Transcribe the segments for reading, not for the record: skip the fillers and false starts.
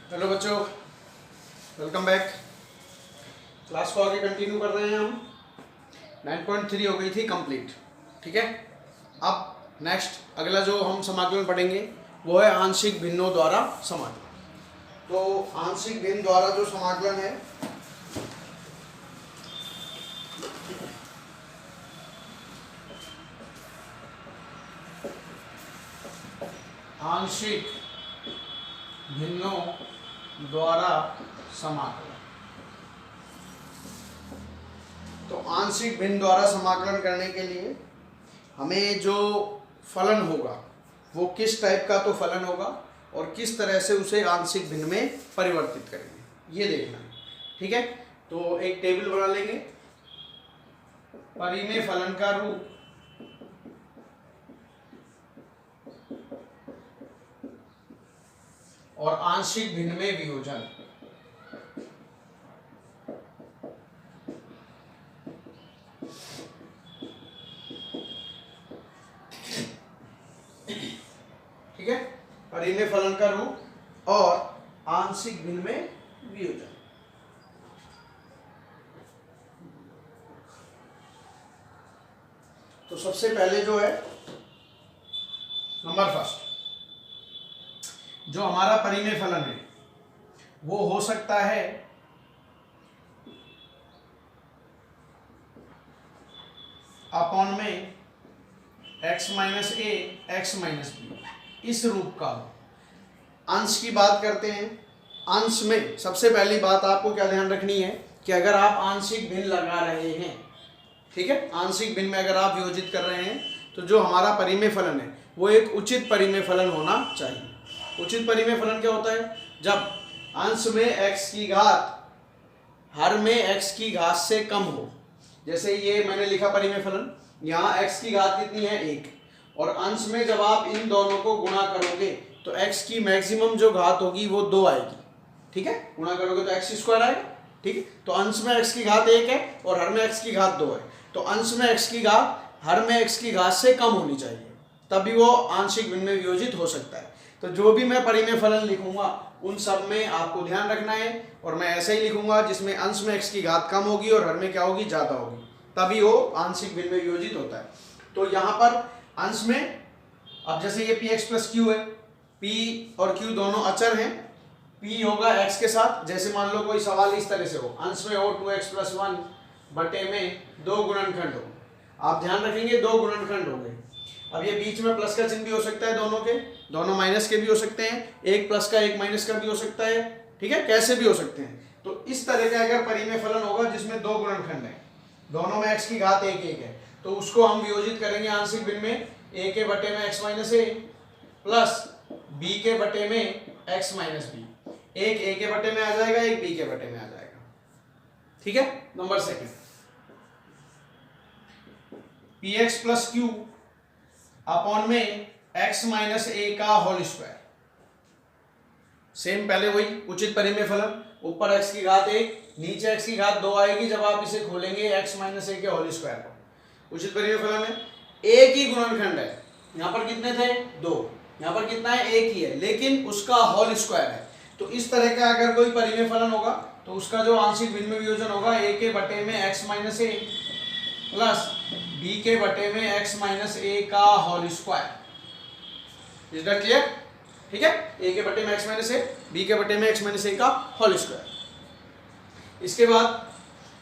Hello बच्चों, welcome back. Class को आगे कंटिन्यू कर रहे हैं हम। 9.3 हो गई थी कंप्लीट। ठीक है, अब नेक्स्ट अगला जो हम समाकलन पढ़ेंगे वो है आंशिक भिन्नों द्वारा समाकलन। तो आंशिक भिन्न द्वारा जो समाकलन है आंशिक भिन्नों द्वारा समाकलन। तो आंशिक भिन्न द्वारा समाकलन करने के लिए हमें जो फलन होगा वो किस टाइप का तो फलन होगा और किस तरह से उसे आंशिक भिन्न में परिवर्तित करेंगे ये देखना है। ठीक है, तो एक टेबल बना लेंगे। परिमेय फलन का रूप और आंशिक भिन्न में वियोजन। ठीक है, परिमेय फलन का रूप और आंशिक भिन्न में वियोजन। तो सबसे पहले जो है नंबर फर्स्ट, जो हमारा परिमेय फलन है वो हो सकता है अपॉन में x minus a x minus B, इस रूप का हो। अंश की बात करते हैं। अंश में सबसे पहली बात आपको क्या ध्यान रखनी है कि अगर आप आंशिक भिन्न लगा रहे हैं, ठीक है, आंशिक भिन्न में अगर आप वियोजित कर रहे हैं तो जो हमारा परिमेय फलन है वो एक उचित परिमेय फलन होना चाहिए। उचित परिमेय फलन क्या होता है? जब अंश में x की घात हर में x की घात से कम हो। जैसे ये मैंने लिखा परिमेय फलन, यहाँ x की घात कितनी है? 1, और अंश में जब आप इन दोनों को गुणा करोगे तो x की मैक्सिमम जो घात होगी वो 2 आएगी। ठीक है, गुणा करोगे तो x स्क्वायर आएगा। ठीक है, तो अंश में x की घात 1 है और हर में x की घात 2 है, तो अंश में x की घात हर में x की घात से कम होनी चाहिए, तभी वो आंशिक भिन्न में वियोजित हो सकता है। तो जो भी मैं परिमेय फलन लिखूंगा उन सब में आपको ध्यान रखना है, और मैं ऐसे ही लिखूंगा जिसमें अंश में x की घात कम होगी और हर में क्या होगी? ज़्यादा होगी, तभी वो आंशिक भिन्न में वियोजित होता है। तो यहाँ पर अंश में अब जैसे ये पी एक्स प्लस क्यू है, p और q दोनों अचर हैं। p होगा x के साथ, जैसे मान लो कोई सवाल इस तरह से हो, अंश में हो 2x प्लस 1 बटे में 2 गुणनखंड हो। आप ध्यान रखेंगे 2 गुणनखंड होंगे। अब ये बीच में प्लस का चिन्ह भी हो सकता है, दोनों के, दोनों माइनस के भी हो सकते हैं, एक प्लस का एक माइनस का भी हो सकता है। ठीक है, कैसे भी हो सकते हैं। तो इस तरह का अगर परिमेय फलन होगा जिसमें 2 गुणनखंड है, दोनों में x की घात 1 1 है, तो उसको हम वियोजित करेंगे आंशिक भिन्न में a के बटे में x माइनस ए प्लस b के बटे में x माइनस बी। एक a के बटे में आ जाएगा, एक b के बटे में आ जाएगा। ठीक है, number second, P x plus Q upon में x माइनस ए का होल स्क्वायर। सेम पहले वही उचित परिमेय फलन, ऊपर x की घात 1 नीचे x की घात 2 आएगी जब आप इसे खोलेंगे x माइनस ए के होल स्क्वायर को। उचित परिमेय फलन है, एक ही गुणनखंड है, यहाँ पर कितने थे? 2, यहाँ पर कितना है? 1 ही है, लेकिन उसका होल स्क्वायर है। तो इस तरह का अगर कोई परिमेय फलन होगा तो उसका जो आंशिक भिन्न में वियोजन होगा a के बटे में x माइनस ए प्लस b के बटे में x माइनस ए का whole square. Is that clear? ठीक है, a के बटे में x माइनस ए, b के बटे में x माइनस ए का होल स्क्वायर। इसके बाद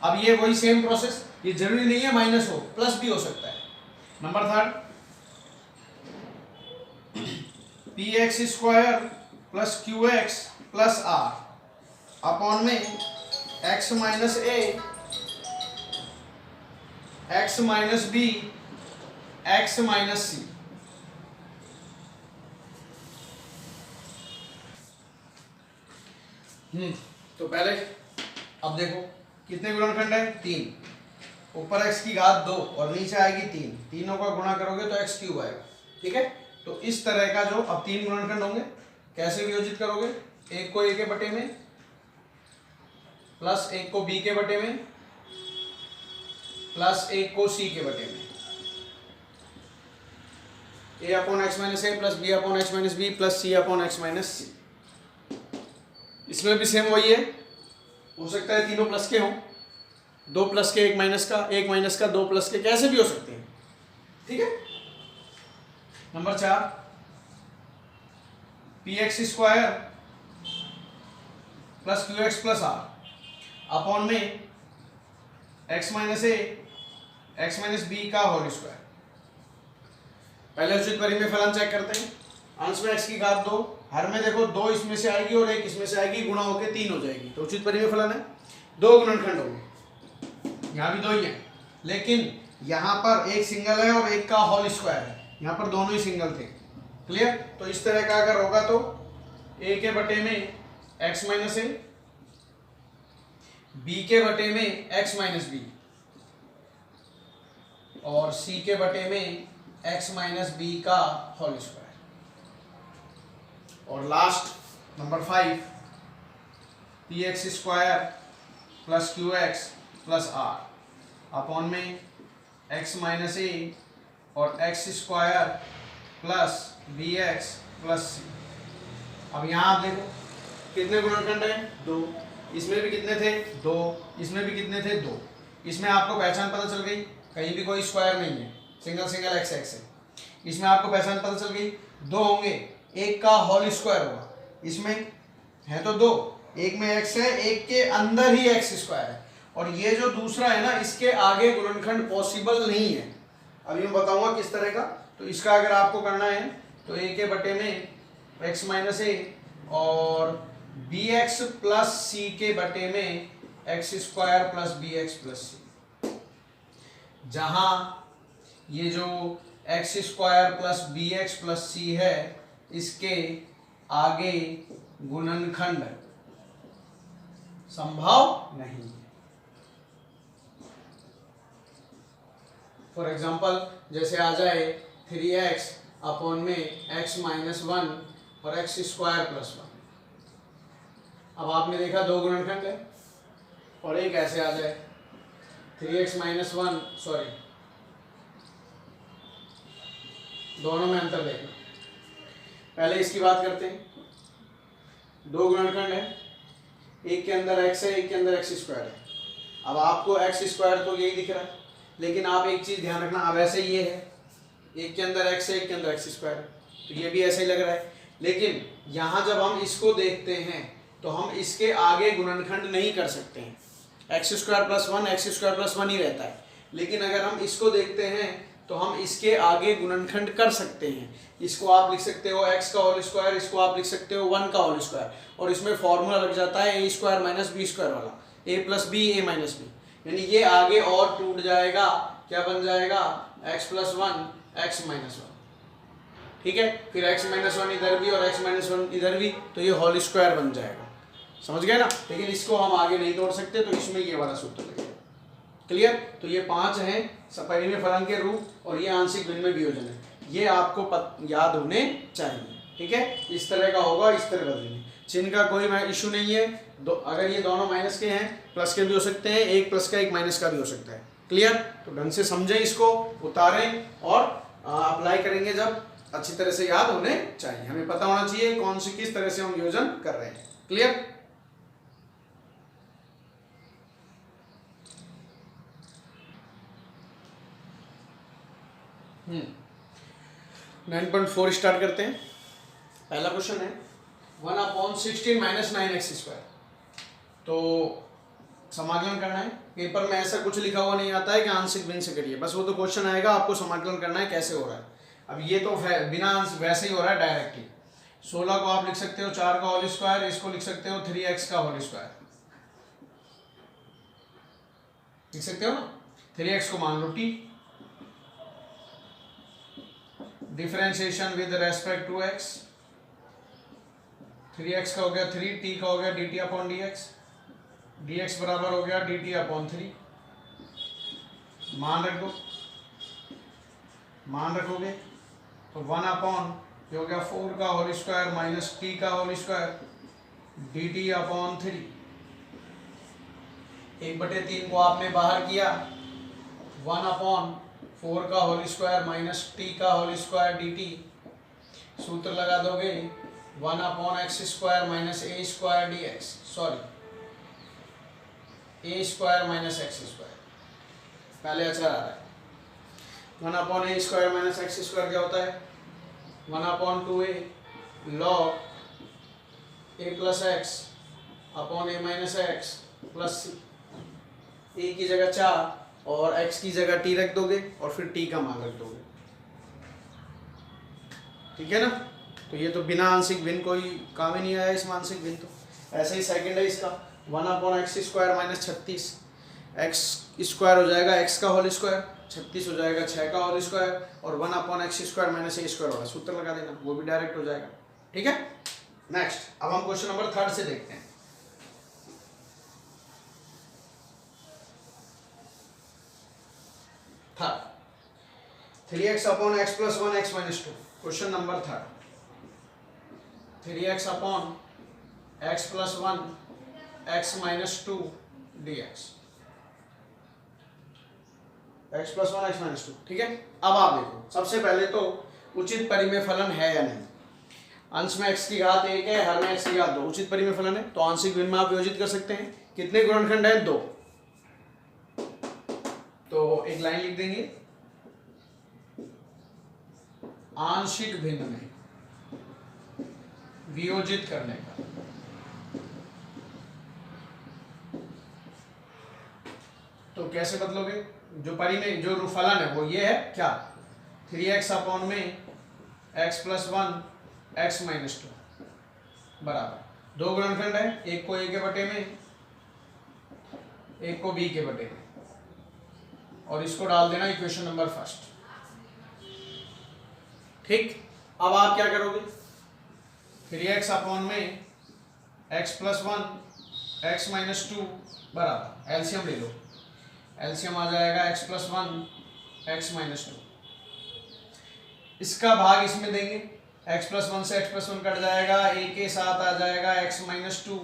अब ये वही सेम प्रोसेस, ये जरूरी नहीं है माइनस हो, प्लस भी हो सकता है। Number third, P x square plus Q x plus are upon में x minus A x minus B x minus C. तो पहले अब देखो कितने गुणनखंड है? 3, ऊपर x की घात 2 और नीचे आएगी 3, तीनों का गुणा करोगे तो x क्यूब आएगा। ठीक है, तो इस तरह का जो अब 3 गुणनखंड होंगे, कैसे वियोजित करोगे? एक को a के बटे में प्लस एक को b के बटे में प्लस एक को c के बटे में, a upon X minus A plus B upon X minus B plus C upon X minus C. इसमें भी सेम वही है, हो सकता है तीनों प्लस के हों, 2 प्लस के 1 माइनस का, 1 माइनस का 2 प्लस के, कैसे भी हो सकते हैं। ठीक है। Number 4 p x square plus Q x plus are upon में x minus a x minus B का होल स्क्वायर। पहले उचित परिमेय फलन चेक करते हैं। अंश में x की घात 2, हर में देखो 2 इसमें से आएगी और 1 इसमें से आएगी, गुणा होकर 3 हो जाएगी, तो उचित परिमेय फलन है। 2 गुणनखंड होंगे, यहाँ भी 2 ही है, लेकिन यहाँ पर एक सिंगल है और एक का होल स्क्वायर है, यहाँ पर दोनों ही सिंगल थे। क्लियर। तो इस तरह का अगर होगा तो a के बटे में x माइनस ए, b के बटे में x माइनस बी और c के बटे में x माइनस बी का होल स्क्वायर। और last number 5 P x square plus Q x plus are upon में x माइनस ए और x square plus B X plus C. अब यहाँ आप देखो कितने गुणनखंड हैं, 2, इसमें भी कितने थे, 2, इसमें भी कितने थे, 2। इसमें आपको पहचान पता चल गई, कहीं भी कोई स्क्वायर नहीं है, सिंगल सिंगल एक्स एक्स है। इसमें आपको पहचान पता चल गई, 2 होंगे, एक का होल स्क्वायर होगा, इसमें है तो 2, एक में x है, एक के अंदर ही x स्क्वायर है, और ये जो दूसरा है ना, इसके आगे गुणनखंड पॉसिबल नहीं है। अभी मैं बताऊंगा किस तरह का। तो इसका अगर आपको करना है तो a के बटे में x माइनस ए और bx प्लस सी के बटे में x square plus bx plus C. जहां ये जो x square plus bx plus C है, इसके आगे गुणनखंड संभव नहीं है। फॉर एग्जाम्पल जैसे आ जाए 3x अपॉन में x माइनस 1 और x स्क्वायर प्लस 1। अब आपने देखा 2 गुणनखंड है, और एक ऐसे आ जाए 3x माइनस 1, सॉरी दोनों में अंतर देखना। पहले इसकी बात करते हैं। 2 गुणनखंड है, एक के अंदर x है, एक के अंदर x स्क्वायर है। अब आपको x स्क्वायर तो यही दिख रहा है, लेकिन आप एक चीज ध्यान रखना, अब ऐसे ये है, एक के अंदर x है, एक के अंदर x स्क्वायर है, तो ये भी ऐसे ही लग रहा है। लेकिन यहाँ जब हम इसको देखते हैं तो हम इसके आगे गुणनखंड नहीं कर सकते हैं, x square plus 1 x square plus 1 ही रहता है। लेकिन अगर हम इसको देखते हैं तो हम इसके आगे गुणनखंड कर सकते हैं। इसको आप लिख सकते हो x का होल स्क्वायर, इसको आप लिख सकते हो 1 का होल स्क्वायर, और इसमें फॉर्मूला लग जाता है a square minus b square वाला, a plus b a minus b, यानी ये आगे और टूट जाएगा, क्या बन जाएगा, x प्लस 1 x माइनस 1। ठीक है, फिर x माइनस 1 इधर भी और x माइनस 1 इधर भी, तो ये होल स्क्वायर बन जाएगा। समझ गए ना। लेकिन इसको हम आगे नहीं तोड़ सकते, तो इसमें ये वाला सूत्र लगेगा। क्लियर। तो ये 5 हैं परिमेय फलन के रूप, और ये आंशिक विनिमय वियोजन है, ये आपको याद होने चाहिए। ठीक है, इस तरह का होगा, इस तरह बदलेंगे। चिन्ह का कोई इशू नहीं है, अगर ये दोनों माइनस के हैं, प्लस के भी हो सकते हैं, एक प्लस का एक माइनस का भी हो सकता है। क्लियर। तो ढंग से समझें, इसको उतारें और अप्लाई करेंगे जब, अच्छी तरह से याद होने चाहिए। हमें पता होना चाहिए कौन सी किस तरह से हम वियोजन कर रहे हैं। क्लियर। 9.4 स्टार्ट करते हैं। पहला क्वेश्चन है 1/16 माइनस 9x स्क्वायर। तो समाकलन करना है। पेपर में ऐसा कुछ लिखा हुआ नहीं आता है कि आंशिक भिन्न से करिए, बस वो तो क्वेश्चन आएगा, आपको समाकलन करना है कैसे हो रहा है। अब ये तो बिना अंश वैसे ही हो रहा है डायरेक्टली। 16 को आप लिख सकते हो 4 का होल स्क्वायर, इसको लिख सकते हो 3x का होल स्क्वायर, लिख सकते हो ना। 3x को मान लो t, differentiation with respect to x, 3x का हो गया 3, t का हो गया dt अपॉन dx, dx बराबर हो गया dt अपॉन 3। मान रख दो, मान रखोगे तो 1 अपॉन ये हो गया 4 का होल स्क्वायर माइनस t का होल स्क्वायर dt अपॉन 3। 1/3 को आपने बाहर किया, 1 अपॉन 4 का होल स्क्वायर माइनस t का होल स्क्वायर dt, सूत्र लगा दोगे 1/x² minus a² dx, sorry a² minus x², पहले अचर आ रहा है। 1/a² माइनस x² क्या होता है? 1/2a log a plus x upon a minus x plus c. a की जगह 4 और x की जगह t रख दोगे और फिर t का मान रख दोगे, ठीक है ना। तो ये तो बिना आंशिक भिन्न कोई काम ही नहीं आया इसमें, आंशिक भिन्न तो। ऐसे ही सेकंड है इसका 1/x² माइनस 36, x² हो जाएगा x का होल स्क्वायर, 36 हो जाएगा 6 का होल स्क्वायर, और 1/x² माइनस a² होगा, सूत्र लगा देना, वो भी डायरेक्ट हो जाएगा, ठीक है। नेक्स्ट, अब हम क्वेश्चन नंबर 3 से देखते हैं। Third 3x upon x plus 1 x minus 2, question number 3, 3x upon x plus 1 x minus 2 dx, x plus 1 x minus 2, ठीक है। अब आप देखो, सबसे पहले तो उचित परिमेय फलन है या नहीं। अंश में x की घात 1 है, हर में x की घात 2, उचित परिमेय फलन है, तो आंशिक भिन्न में आप योजित कर सकते हैं। कितने गुणनखंड हैं? 2। तो एक लाइन लिख देंगे, आंशिक भिन्न में वियोजित करने का तो कैसे बदलोगे? जो परिमेय जो फलन है वो ये है क्या, 3x अपॉन में x प्लस 1 x माइनस 2 बराबर 2 गुणनखंड है, एक को a के बटे में, एक को b के बटे में, और इसको डाल देना इक्वेशन नंबर 1, ठीक। अब आप क्या करोगे, 3x अपॉन में x प्लस 1 x माइनस 2 बराबर एलसीएम ले लो, एलसीएम आ जाएगा x प्लस 1 x माइनस 2, इसका भाग इसमें देंगे, x प्लस 1 से x प्लस 1 कट जाएगा, a के साथ आ जाएगा x माइनस 2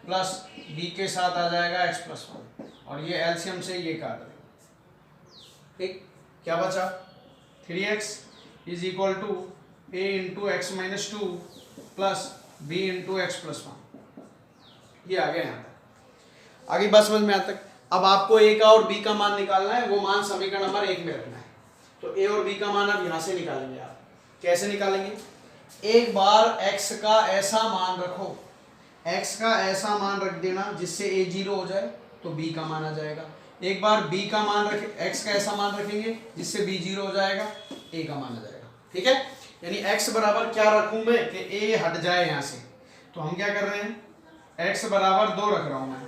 प्लस b के साथ आ जाएगा x प्लस 1, और ये एलसीएम से ये काट देंगे, ठीक। क्या बचा, 3x is equal to a into x minus 2 plus b into x plus 1, ये आ गया यहाँ तक। आगे बात समझ में आता है। अब आपको a का और b का मान निकालना है, वो मान समीकरण नंबर 1 में रखना है। तो a और b का मान अब यहाँ से निकालेंगे। आप कैसे निकालेंगे, एक बार x का ऐसा मान रखो, x का ऐसा मान रख देना जिससे a 0 हो जाए तो b का मान आ जाएगा। एक बार b का मान रखे, x का ऐसा मान रखेंगे जिससे b 0 हो जाएगा, a का मान आ जाएगा, ठीक है। यानी x बराबर क्या रखूं मैं कि a हट जाए यहाँ से, तो हम क्या कर रहे हैं, x बराबर 2 रख रहा हूं मैं,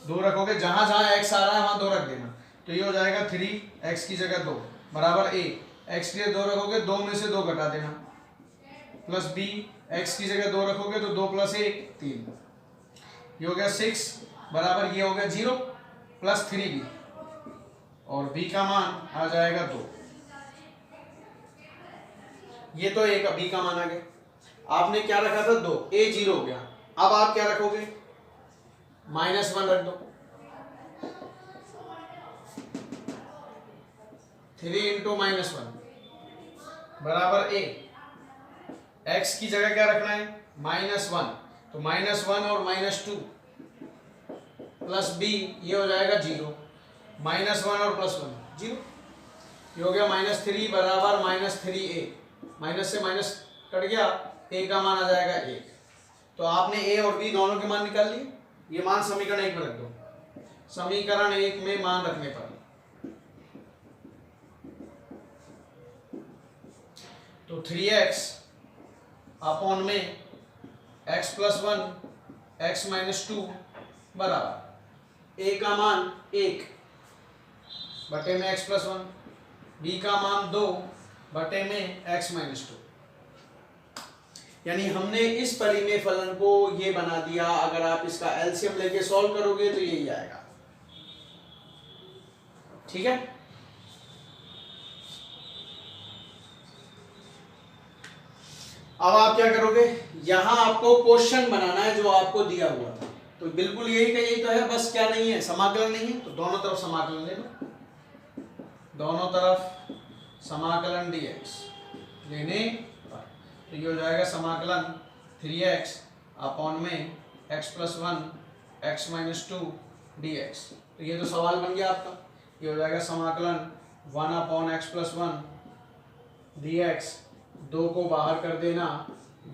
2 रखोगे, जहां जहां x आ रहा है वहां 2 रख देना, तो ये हो जाएगा 3x की जगह 2 बराबर a, x के लिए 2 रखोगे, 2 में से 2 घटा देना, प्लस b, x की जगह 2 रखोगे तो 2 प्लस 1 3, ये हो गया 6 बराबर ये हो गया 0 प्लस 3b, और b का मान आ जाएगा 2। ये तो a का b का मान आ गया। आपने क्या रखा था 2, a 0 हो गया। अब आप क्या रखोगे, -1 रख दो, 3 इंटू -1 बराबर a, x की जगह क्या रखना है -1, तो -1 और -2 प्लस b, ये हो जाएगा 0, -1 और +1 0, ये हो गया -3 बराबर -3a, माइनस से माइनस कट गया, a का मान आ जाएगा 1। तो आपने a और b दोनों के मान निकाल लिए, ये मान समीकरण 1 में रख दो, समीकरण 1 में मान रखने पर तो 3x अपॉन में x प्लस 1 x माइनस 2 बराबर a का मान 1 बटे में x प्लस 1, b का मान 2 बटे में x माइनस 2। यानी हमने इस परिमेय फलन को ये बना दिया। अगर आप इसका एलसीएम लेके सॉल्व करोगे तो यही आएगा, ठीक है। अब आप क्या करोगे, यहां आपको क्वेश्चन बनाना है जो आपको दिया हुआ था, तो बिल्कुल यही का यही तो है, बस क्या नहीं है, समाकलन नहीं है, तो दोनों तरफ समाकलन ले लो, दोनों तरफ समाकलन dx लेने तो ये हो जाएगा समाकलन 3x अपॉन में x plus 1 x minus 2 dx। तो ये तो सवाल बन गया आपका। ये हो जाएगा समाकलन 1 अपॉन एक्स प्लस 1 dx, 2 को बाहर कर देना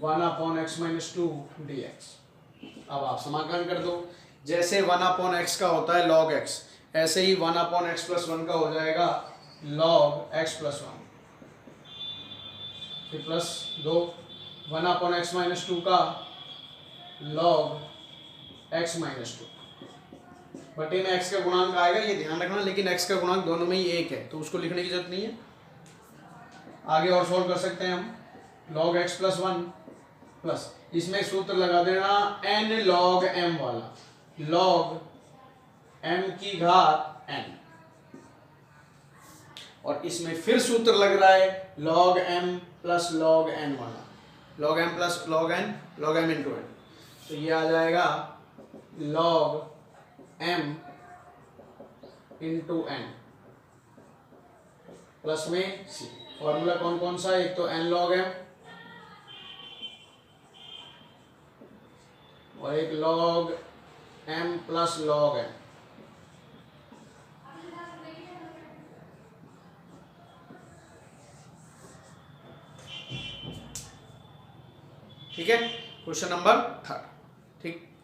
1 अपॉन एक्स माइनस 2 dx। अब आप समाकलन कर दो। जैसे 1 अपॉन एक्स का होता है log x, ऐसे ही 1 अपॉन एक्स प्लस 1 का हो जाएगा log x प्लस 1, फिर प्लस 2 1 अपॉन एक्स माइनस 2 का log x माइनस 2 बटे में x का गुणांक आएगा, ये ध्यान रखना। लेकिन x का गुणांक दोनों में ही एक है तो उसको लिखने की जरूरत नहीं है। आगे और सोल्व कर सकते हैं हम। log x प्लस 1 प्लस इसमें सूत्र लगा देना n log m वाला, log m की घात n, और इसमें फिर सूत्र लग रहा है log m plus log n वाला, log m plus log n, log m into n। तो ये आ जाएगा log m into n plus में c। फॉर्मूला कौन कौन सा है? एक तो n log m और एक log m plus log n। ठीक है, क्वेश्चन नंबर 3। ठीक।